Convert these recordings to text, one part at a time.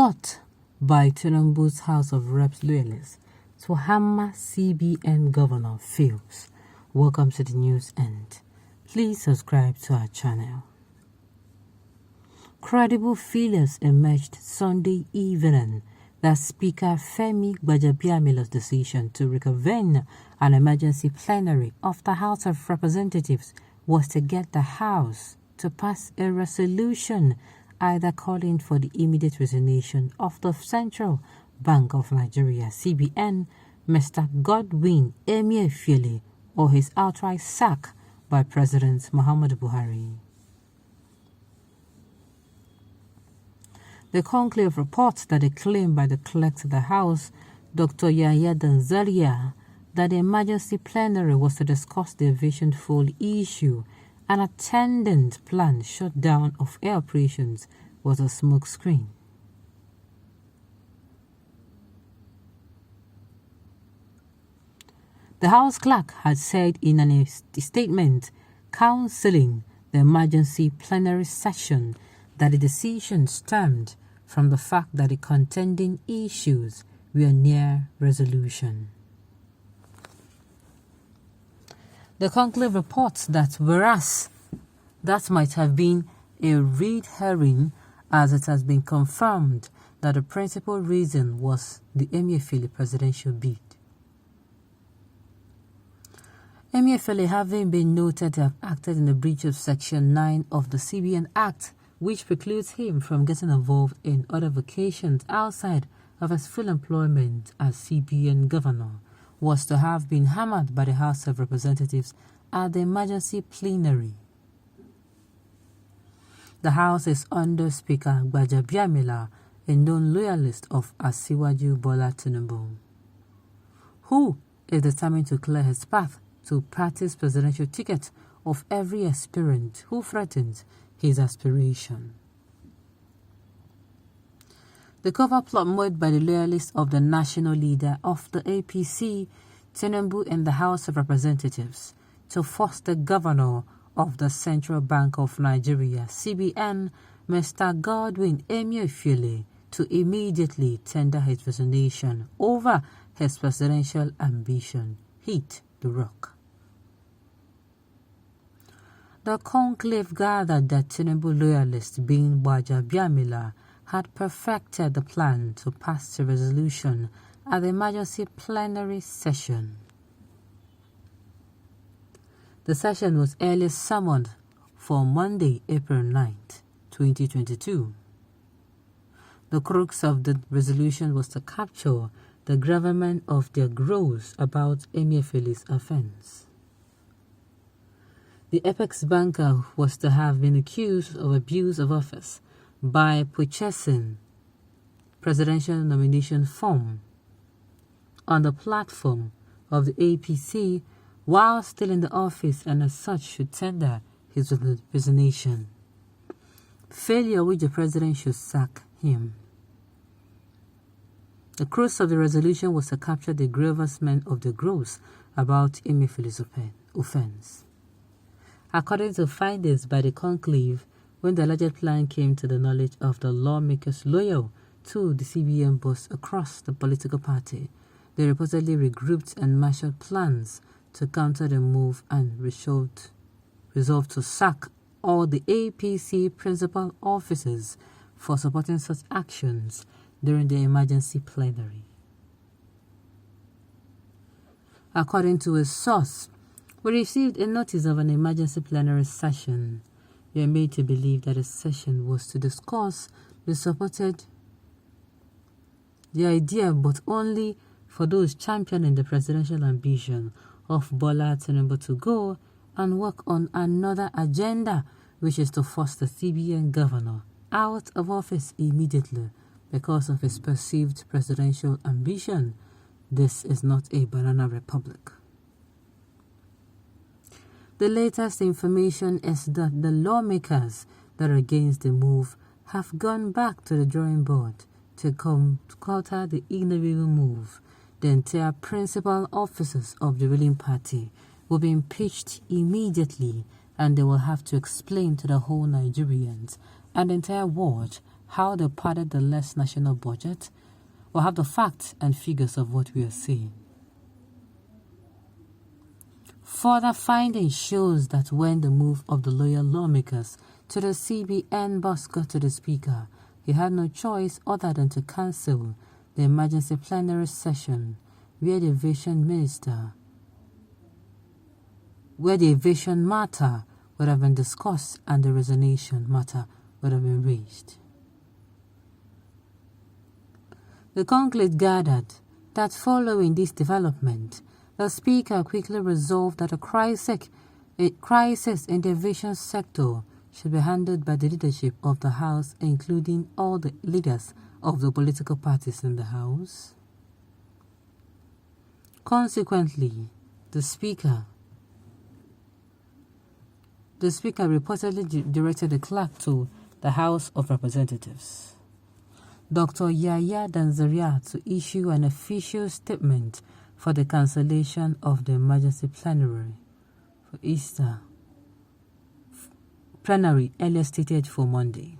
Plot by Tinubu's House of Reps loyalists to hammer CBN governor fails. Welcome to the news and please subscribe to our channel. Credible feelers emerged Sunday evening that Speaker Femi Gbajabiamilo's decision to reconvene an emergency plenary of the House of Representatives was to get the House to pass a resolution either calling for the immediate resignation of the Central Bank of Nigeria (CBN), Mr. Godwin Emefiele, or his outright sack by President Muhammadu Buhari. The conclave reports that a claim by the clerk to the House, Dr. Yahya Danzaria, that the emergency plenary was to discuss the aviation fuel issue. An attendant planned shutdown of air operations was a smokescreen. The House clerk had said in a statement counseling the emergency plenary session that the decision stemmed from the fact that the contending issues were near resolution. The conclave reports that whereas that might have been a red herring, as it has been confirmed that the principal reason was the Emefiele presidential bid. Emefiele having been noted to have acted in the breach of Section 9 of the CBN Act, which precludes him from getting involved in other vocations outside of his full employment as CBN governor, was to have been hammered by the House of Representatives at the emergency plenary. The House is under Speaker Gbajabiamila, a known loyalist of Asiwaju Bola Tinubu, who is determined to clear his path to party's presidential ticket of every aspirant who threatens his aspiration. The cover plot made by the loyalists of the national leader of the APC, Tinubu, in the House of Representatives to force the governor of the Central Bank of Nigeria, CBN, Mr. Godwin Emefiele, to immediately tender his resignation over his presidential ambition hit the rock. The conclave gathered that Tinubu loyalists, being Gbajabiamila, had perfected the plan to pass the resolution at the emergency plenary session. The session was early summoned for Monday, April 9th, 2022. The crux of the resolution was to capture the gravamen of their groves about Emefiele's offense. The apex banker was to have been accused of abuse of office by purchasing presidential nomination form on the platform of the APC while still in the office, and as such should tender his resignation. Failure which the president should sack him. The crux of the resolution was to capture the gravesmen of the groves about Emefiele's offense. According to findings by the conclave, when the alleged plan came to the knowledge of the lawmakers loyal to the CBN boss across the political party, they reportedly regrouped and marshaled plans to counter the move and resolved to sack all the APC principal officers for supporting such actions during the emergency plenary. According to a source, we received a notice of an emergency plenary session. We are made to believe that the session was to discuss the idea, but only for those championing the presidential ambition of Bola Tinubu to go and work on another agenda, which is to force the CBN governor out of office immediately because of his perceived presidential ambition. This is not a banana republic. The latest information is that the lawmakers that are against the move have gone back to the drawing board to counter the ignoble move. The entire principal officers of the ruling party will be impeached immediately, and they will have to explain to the whole Nigerians and the entire world how they padded the less national budget, or have the facts and figures of what we are seeing. Further findings shows that when the move of the loyal lawmakers to the CBN bus got to the speaker, he had no choice other than to cancel the emergency plenary session where the aviation matter would have been discussed and the resignation matter would have been raised. The conclave gathered that following this development, the Speaker quickly resolved that a crisis in the aviation sector should be handled by the leadership of the House, including all the leaders of the political parties in the House. Consequently, the Speaker reportedly directed the clerk to the House of Representatives, Dr. Yahya Danzaria, to issue an official statement for the cancellation of the emergency plenary for Easter plenary earlier stated for Monday.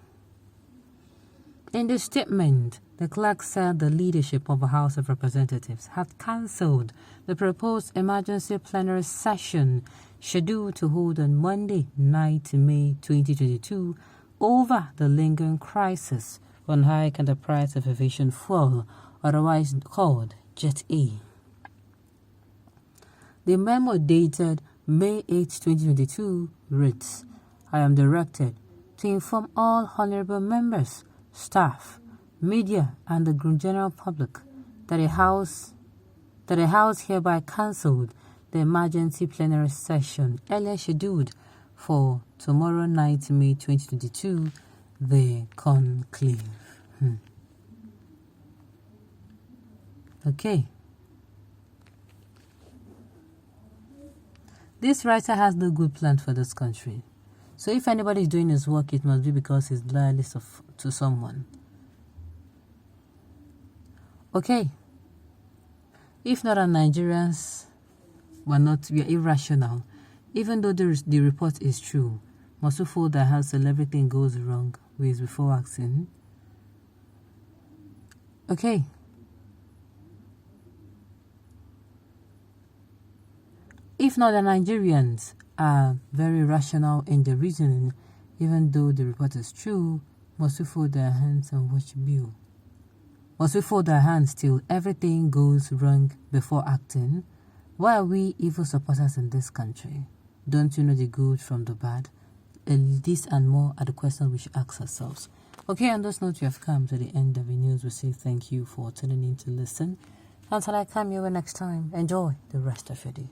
In the statement, the clerk said the leadership of the House of Representatives had cancelled the proposed emergency plenary session scheduled to hold on Monday, 9th May 2022, over the lingering crisis on hike in the price of aviation fuel, otherwise called Jet A. The memo dated May 8, 2022 reads, I am directed to inform all honorable members, staff, media, and the general public that the House hereby cancelled the emergency plenary session earlier scheduled for tomorrow night, May 2022, the conclave. Okay. This writer has no good plan for this country. So if anybody is doing his work, it must be because he's loyal to someone. Okay. If not, our Nigerians we are irrational. Even though the report is true, must we fold their hands till everything goes wrong ways before acting? Okay. If not, the Nigerians are very rational in their reasoning, even though the report is true, must we fold their hands and watch Bill? Must we fold our hands till everything goes wrong before acting? Why are we evil supporters in this country? Don't you know the good from the bad? This and more are the questions we should ask ourselves. Okay, on those notes, we have come to the end of the news. We say thank you for tuning in to listen. Until I come your way next time, enjoy the rest of your day.